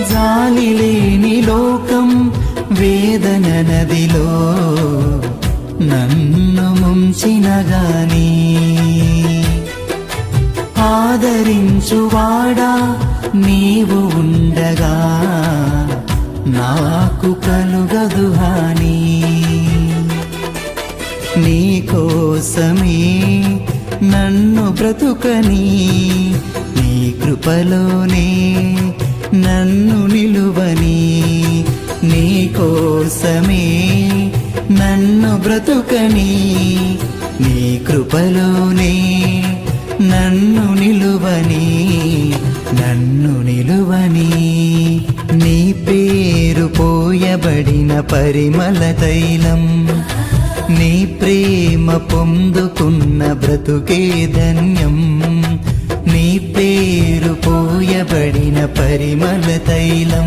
జాలి లేని లోకం వేదన నదిలో నన్ను ముంచిన గాని ఆదరించువాడా నీవు ఉండగా నాకు కలుగదు హాని. నీ కోసమే నన్ను బ్రతుకని నీ కృపలోనే నన్ను నిలువని. నీ కోసమే నన్ను బ్రతుకని నీ కృపలోనే నన్ను నిలువని నన్ను నిలువని. నీ పేరు పోయబడిన పరిమళ తైలం నీ ప్రేమ పొందుకున్న బ్రతుకే ధన్యం. నీ పేరు పోయబడిన పరిమళ తైలం